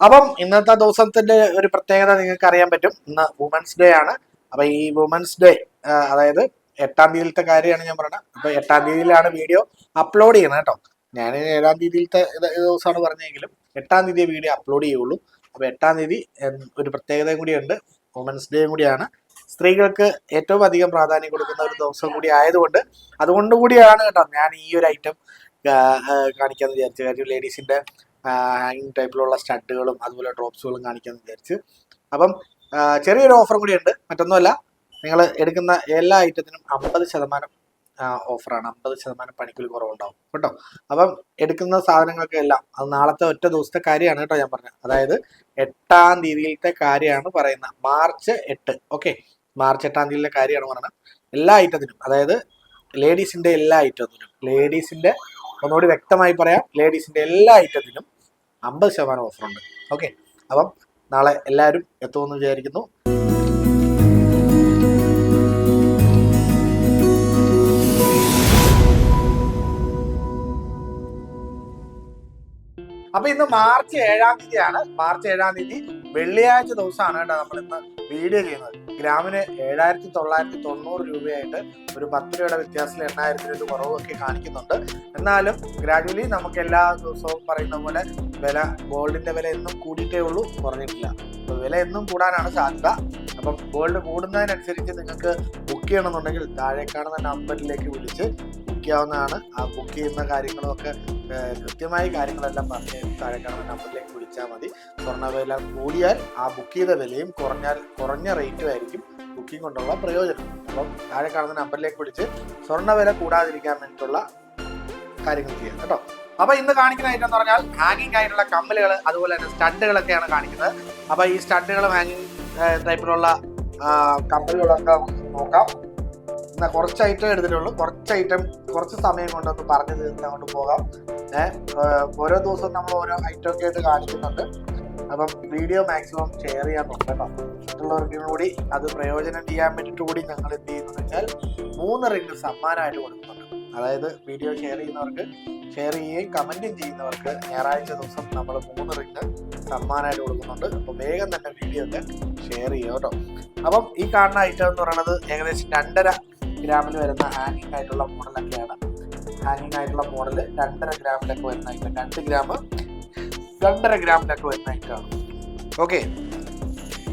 അപ്പം ഇന്നത്തെ ദിവസത്തിന്റെ ഒരു പ്രത്യേകത നിങ്ങൾക്ക് അറിയാൻ പറ്റും. ഇന്ന് വുമൻസ് ഡേ ആണ്. അപ്പൊ ഈ വുമൻസ് ഡേ അതായത് 8-ാം തീയതിയിലത്തെ കാര്യമാണ് ഞാൻ പറയുന്നത്. അപ്പൊ 8-ാം തീയതിയിലാണ് വീഡിയോ അപ്ലോഡ് ചെയ്യുന്നത് കേട്ടോ. ഞാൻ 7-ാം തീയതിയിലത്തെ ദിവസമാണ് പറഞ്ഞെങ്കിലും 8-ാം തീയതി വീഡിയോ അപ്ലോഡ് ചെയ്യുള്ളൂ. അപ്പൊ 8-ാം തീയതി ഒരു പ്രത്യേകതയും കൂടിയുണ്ട്, വുമൻസ് ഡേയും കൂടിയാണ്. സ്ത്രീകൾക്ക് ഏറ്റവും അധികം പ്രാധാന്യം കൊടുക്കുന്ന ഒരു ദിവസം കൂടി ആയതുകൊണ്ട് അതുകൊണ്ടുകൂടിയാണ് കേട്ടോ ഞാൻ ഈ ഒരു ഐറ്റം കാണിക്കാന്ന് വിചാരിച്ചു. കാര്യം ലേഡീസിന്റെ ഹാങ്ങിങ് ടൈപ്പിലുള്ള സ്റ്റഡുകളും അതുപോലെ ഡ്രോപ്സുകളും കാണിക്കാമെന്ന് വിചാരിച്ച്. അപ്പം ചെറിയൊരു ഓഫറും കൂടി ഉണ്ട്. മറ്റൊന്നുമല്ല, നിങ്ങൾ എടുക്കുന്ന എല്ലാ ഐറ്റത്തിനും 50% ഓഫറാണ്. 50% പണിക്കൂലി കുറവുണ്ടാവും കേട്ടോ. അപ്പം എടുക്കുന്ന സാധനങ്ങൾക്ക് എല്ലാം അത് നാളത്തെ ഒറ്റ ദിവസത്തെ കാര്യമാണ് കേട്ടോ ഞാൻ പറഞ്ഞത്. അതായത് 8-ാം തീയതിയിലത്തെ കാര്യമാണ് പറയുന്നത്. മാർച്ച് 8. ഓക്കെ, മാർച്ച് 8-ാം തീയതിയിലെ കാര്യമാണ് പറയുന്നത്. എല്ലാ ഐറ്റത്തിനും, അതായത് ലേഡീസിന്റെ എല്ലാ ഐറ്റത്തിനും, ലേഡീസിന്റെ ഒന്നുകൂടി വ്യക്തമായി പറയാം, ലേഡീസിന്റെ എല്ലാ ഐറ്റത്തിനും 50% ഓഫറുണ്ട്. ഓക്കെ, അപ്പം നാളെ എല്ലാവരും എത്തുമെന്ന് വിചാരിക്കുന്നു. അപ്പൊ ഇന്ന് മാർച്ച് 7-ാം തീയതിയാണ്. മാർച്ച് 7-ാം തീയതി വെള്ളിയാഴ്ച ദിവസമാണ് കേട്ടോ നമ്മൾ ഇന്ന് വീഡിയോ ചെയ്യുന്നത്. ഗ്രാമിന് 7,990 രൂപയായിട്ട് ഒരു 10 രൂപയുടെ വ്യത്യാസത്തിൽ 8,000 രൂപ കുറവൊക്കെ കാണിക്കുന്നുണ്ട്. എന്നാലും ഗ്രാജുവലി നമുക്ക് എല്ലാ ദിവസവും പറയുന്ന പോലെ വില, ഗോൾഡിന്റെ വില എന്നും കൂടിയിട്ടേ ഉള്ളൂ, കുറഞ്ഞിട്ടില്ല. അപ്പൊ വില എന്നും കൂടാനാണ് സാധ്യത. അപ്പം ഗോൾഡ് കൂടുന്നതിനനുസരിച്ച് നിങ്ങൾക്ക് ബുക്ക് ചെയ്യണമെന്നുണ്ടെങ്കിൽ താഴെ കാണുന്ന നമ്പറിലേക്ക് വിളിച്ച് ബുക്ക് ചെയ്യാവുന്നതാണ്. ആ ബുക്ക് ചെയ്യുന്ന കാര്യങ്ങളൊക്കെ കൃത്യമായി കാര്യങ്ങളെല്ലാം പറഞ്ഞ് താഴെ കാണുന്ന നമ്പറിലേക്ക് വിളിച്ചാൽ മതി. സ്വർണ്ണവില കൂടിയാൽ ആ ബുക്ക് ചെയ്ത വിലയും കുറഞ്ഞ റേറ്റും ആയിരിക്കും ബുക്കിംഗ് കൊണ്ടുള്ള പ്രയോജനം. അപ്പം താഴെ കാണുന്ന നമ്പറിലേക്ക് വിളിച്ച് സ്വർണ്ണവില കൂടാതിരിക്കാൻ വേണ്ടിയിട്ടുള്ള കാര്യങ്ങൾ ചെയ്യാം കേട്ടോ. അപ്പൊ ഇന്ന് കാണിക്കുന്ന ഐറ്റം എന്ന് പറഞ്ഞാൽ ഹാങ്ങിങ് ആയിട്ടുള്ള കമ്മലുകൾ, അതുപോലെ തന്നെ സ്റ്റഡുകളൊക്കെയാണ് കാണിക്കുന്നത്. അപ്പൊ ഈ സ്റ്റഡുകളും ഹാങ്ങിങ് ടൈപ്പിലുള്ള കമ്മലുകളൊക്കെ നോക്കാം. കുറച്ച് ഐറ്റം എടുത്തിട്ടുള്ളൂ. കുറച്ച് സമയം കൊണ്ടൊന്ന് പറഞ്ഞു തീർത്ത് അങ്ങോട്ട് പോകാം. ഓരോ ദിവസവും നമ്മൾ ഓരോ ഐറ്റം ഒക്കെ ആയിട്ട് കാണിക്കുന്നുണ്ട്. അപ്പം വീഡിയോ മാക്സിമം ഷെയർ ചെയ്യാൻ നോക്കാം. മറ്റുള്ളവർക്കും കൂടി അത് പ്രയോജനം ചെയ്യാൻ വേണ്ടിയിട്ട് കൂടി ഞങ്ങൾ എന്ത് ചെയ്യുന്നത് വെച്ചാൽ 3 റിംഗ് സമ്മാനമായിട്ട് കൊടുക്കുന്നുണ്ട്. അതായത് വീഡിയോ ഷെയർ ചെയ്യുകയും കമന്റും ചെയ്യുന്നവർക്ക് ഞായറാഴ്ച ദിവസം നമ്മൾ 3 റിംഗ് സമ്മാനമായിട്ട് കൊടുക്കുന്നുണ്ട്. അപ്പോൾ വേഗം തന്നെ വീഡിയോ ഒക്കെ ഷെയർ ചെയ്യുക കേട്ടോ. അപ്പം ഈ കാണുന്ന ഐറ്റം എന്ന് പറയുന്നത് ഏകദേശം 2.5 ഗ്രാമിൽ വരുന്ന ഹാങ്ങിങ് ആയിട്ടുള്ള മോഡലൊക്കെയാണ്. ഹാങ്ങിങ് ആയിട്ടുള്ള മോഡല് 2.5 ഗ്രാമിലൊക്കെ വരുന്ന ഐറ്റം, 2 ഗ്രാം 2.5 ഗ്രാമിലൊക്കെ വരുന്ന ഐറ്റമാണ്. ഓക്കെ,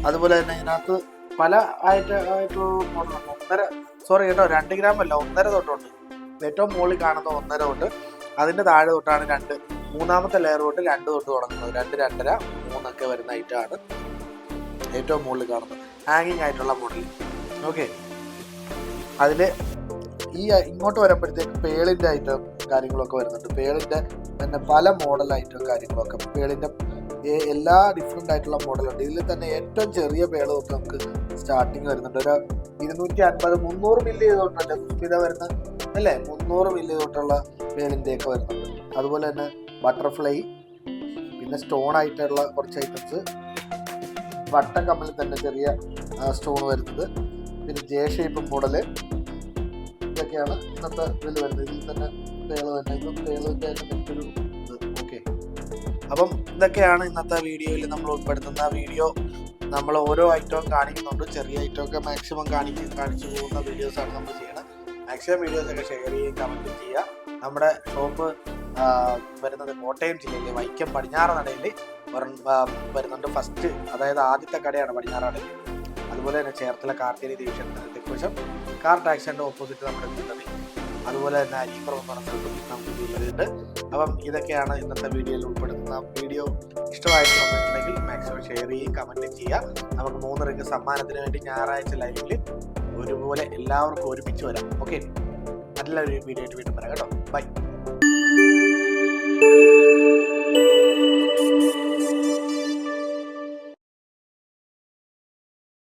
അതുപോലെ തന്നെ ഇതിനകത്ത് പല ആയിട്ടുള്ള മോഡലുണ്ട്. 2 ഗ്രാം അല്ല, 1.5 തൊട്ടുണ്ട്. ഏറ്റവും മുകളിൽ കാണുന്ന 1.5 തൊട്ട്, അതിന്റെ താഴെ തൊട്ടാണ് 2, മൂന്നാമത്തെ ലെയർ തൊട്ട് 2 തൊട്ട് തുടങ്ങുന്നത്. 2, 2.5, 3 ഒക്കെ വരുന്ന ഐറ്റമാണ് ഏറ്റവും മുകളിൽ കാണുന്നത് ഹാങ്ങിങ് ആയിട്ടുള്ള മോഡൽ. ഓക്കെ, അതിൽ ഈ ഇങ്ങോട്ട് വരുമ്പോഴത്തേക്ക് പേളിൻ്റെ ഐറ്റം കാര്യങ്ങളൊക്കെ വരുന്നുണ്ട്. പേളിൻ്റെ തന്നെ പല മോഡൽ ഐറ്റം കാര്യങ്ങളൊക്കെ, പേളിൻ്റെ എല്ലാ ഡിഫറെൻ്റ് ആയിട്ടുള്ള മോഡലുണ്ട്. ഇതിൽ തന്നെ ഏറ്റവും ചെറിയ പേള് തൊട്ട് നമുക്ക് സ്റ്റാർട്ടിങ് വരുന്നുണ്ട്. ഒരു 250-300 മില്ലി തൊട്ടല്ലേ സുസ്മിത വരുന്നത് അല്ലേ, 300 മില്ലി തൊട്ടുള്ള പേളിൻ്റെയൊക്കെ വരുന്നുണ്ട്. അതുപോലെ തന്നെ ബട്ടർഫ്ലൈ, പിന്നെ സ്റ്റോൺ ആയിട്ടുള്ള കുറച്ച് ഐറ്റംസ്, വട്ടക്കമ്മലിൽ തന്നെ ചെറിയ സ്റ്റോൺ വരുന്നത്, പിന്നെ ജെ ഷേപ്പ് മോഡല്, ഇതൊക്കെയാണ് ഇന്നത്തെ ഇതിൽ വരുന്നത്. ഇതിൽ തന്നെ പേള് തന്നെ, ഇതും പേളിൻ്റെ മറ്റൊരു ഇത്. ഓക്കെ, അപ്പം ഇതൊക്കെയാണ് ഇന്നത്തെ വീഡിയോയിൽ നമ്മൾ ഉൾപ്പെടുത്തുന്ന വീഡിയോ. നമ്മൾ ഓരോ ഐറ്റവും കാണിക്കുന്നുണ്ട്. ചെറിയ ഐറ്റമൊക്കെ മാക്സിമം കാണിച്ചു പോകുന്ന വീഡിയോസാണ് നമ്മൾ ചെയ്യുന്നത്. മാക്സിമം വീഡിയോസൊക്കെ ഷെയർ ചെയ്യുകയും കമൻറ്റും ചെയ്യുക. നമ്മുടെ ഷോപ്പ് വരുന്നത് കോട്ടയം ജില്ലയിലെ വൈക്കം പടിഞ്ഞാറനടയിൽ വരുന്നുണ്ട്. ഫസ്റ്റ്, അതായത് ആദ്യത്തെ കടയാണ് പടിഞ്ഞാറനടയിൽ. അതുപോലെ തന്നെ ചേർത്തല കാർത്തികേരി ഡിവിഷൻ തെക്കുവശം കാർ ടാക്സിൻ്റെ ഓപ്പോസിറ്റ് നമ്മുടെ എത്തുന്നത്. അതുപോലെ തന്നെ അരിപ്പുറം പറഞ്ഞിട്ടും നമുക്ക് ചെയ്യുന്നുണ്ട്. അപ്പം ഇതൊക്കെയാണ് ഇന്നത്തെ വീഡിയോയിൽ ഉൾപ്പെടുത്തുന്ന. വീഡിയോ ഇഷ്ടമായിട്ടുണ്ടെങ്കിൽ മാക്സിമം ഷെയർ ചെയ്യുകയും കമൻറ്റും ചെയ്യുക. നമുക്ക് 3 റിംഗ് സമ്മാനത്തിന് വേണ്ടി ഞായറാഴ്ച ലൈവിൽ ഒരുപോലെ എല്ലാവർക്കും ഒരുമിച്ച് വരാം. ഓക്കെ, നല്ലൊരു വീഡിയോ ആയിട്ട് വീണ്ടും വരാം കേട്ടോ. ബൈ.